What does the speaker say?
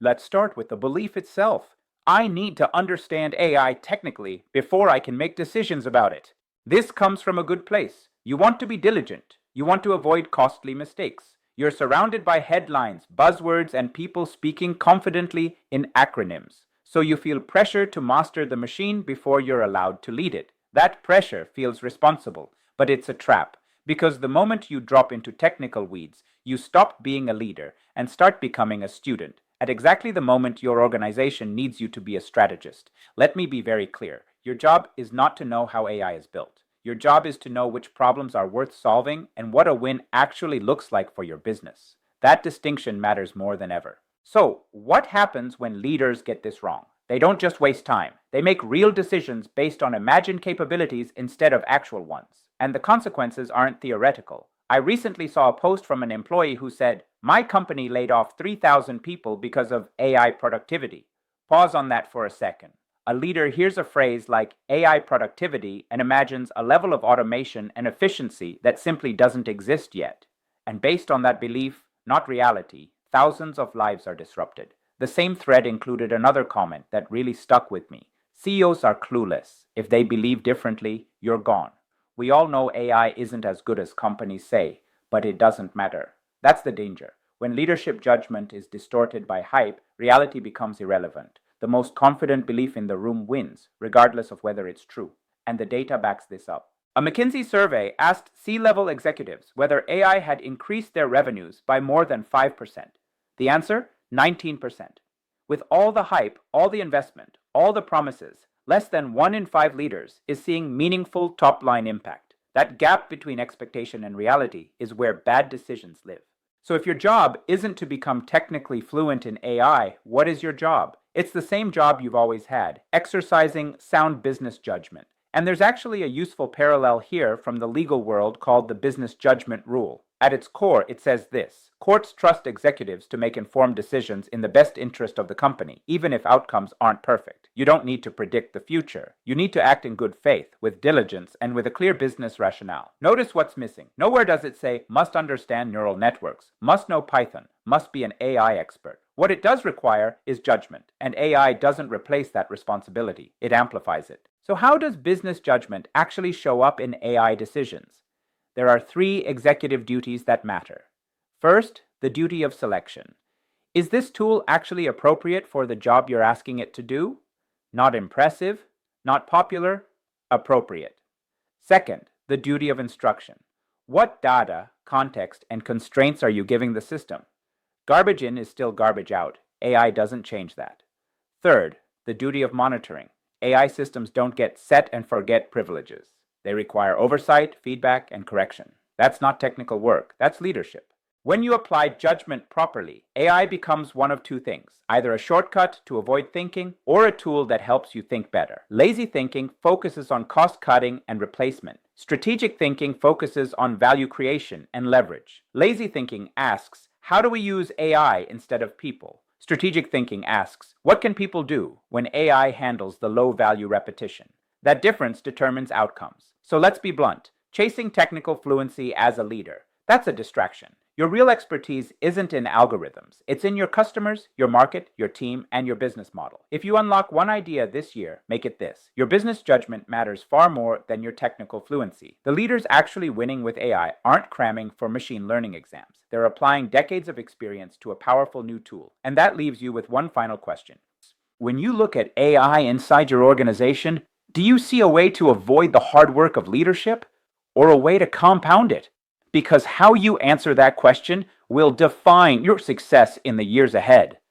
Let's start with the belief itself. I need to understand AI technically before I can make decisions about it. This comes from a good place. You want to be diligent. You want to avoid costly mistakes. You're surrounded by headlines, buzzwords, and people speaking confidently in acronyms. So you feel pressure to master the machine before you're allowed to lead it. That pressure feels responsible, but it's a trap. Because the moment you drop into technical weeds, you stop being a leader and start becoming a student at exactly the moment your organization needs you to be a strategist. Let me be very clear. Your job is not to know how AI is built. Your job is to know which problems are worth solving and what a win actually looks like for your business. That distinction matters more than ever. So, what happens when leaders get this wrong? They don't just waste time. They make real decisions based on imagined capabilities instead of actual ones. And the consequences aren't theoretical. I recently saw a post from an employee who said, "My company laid off 3,000 people because of AI productivity." Pause on that for a second. A leader hears a phrase like AI productivity and imagines a level of automation and efficiency that simply doesn't exist yet. And based on that belief, not reality, thousands of lives are disrupted. The same thread included another comment that really stuck with me. CEOs are clueless. If they believe differently, you're gone. We all know AI isn't as good as companies say, but it doesn't matter. That's the danger. When leadership judgment is distorted by hype, reality becomes irrelevant. The most confident belief in the room wins, regardless of whether it's true. And the data backs this up. A McKinsey survey asked C-level executives whether AI had increased their revenues by more than 5%. The answer? 19%. With all the hype, all the investment, all the promises, less than 1 in 5 leaders is seeing meaningful top-line impact. That gap between expectation and reality is where bad decisions live. So if your job isn't to become technically fluent in AI, what is your job? It's the same job you've always had, exercising sound business judgment. And there's actually a useful parallel here from the legal world called the business judgment rule. At its core, it says this: courts trust executives to make informed decisions in the best interest of the company, even if outcomes aren't perfect. You don't need to predict the future. You need to act in good faith, with diligence, and with a clear business rationale. Notice what's missing. Nowhere does it say, must understand neural networks, must know Python, must be an AI expert. What it does require is judgment, and AI doesn't replace that responsibility. It amplifies it. So how does business judgment actually show up in AI decisions? There are 3 executive duties that matter. First, the duty of selection. Is this tool actually appropriate for the job you're asking it to do? Not impressive, not popular, appropriate. Second, the duty of instruction. What data, context, and constraints are you giving the system? Garbage in is still garbage out. AI doesn't change that. Third, the duty of monitoring. AI systems don't get set and forget privileges. They require oversight, feedback, and correction. That's not technical work, that's leadership. When you apply judgment properly, AI becomes one of 2 things: either a shortcut to avoid thinking or a tool that helps you think better. Lazy thinking focuses on cost cutting and replacement. Strategic thinking focuses on value creation and leverage. Lazy thinking asks, how do we use AI instead of people? Strategic thinking asks, what can people do when AI handles the low-value repetition? That difference determines outcomes. So let's be blunt. Chasing technical fluency as a leader, that's a distraction. Your real expertise isn't in algorithms. It's in your customers, your market, your team, and your business model. If you unlock one idea this year, make it this: your business judgment matters far more than your technical fluency. The leaders actually winning with AI aren't cramming for machine learning exams. They're applying decades of experience to a powerful new tool. And that leaves you with one final question. When you look at AI inside your organization, do you see a way to avoid the hard work of leadership or a way to compound it? Because how you answer that question will define your success in the years ahead.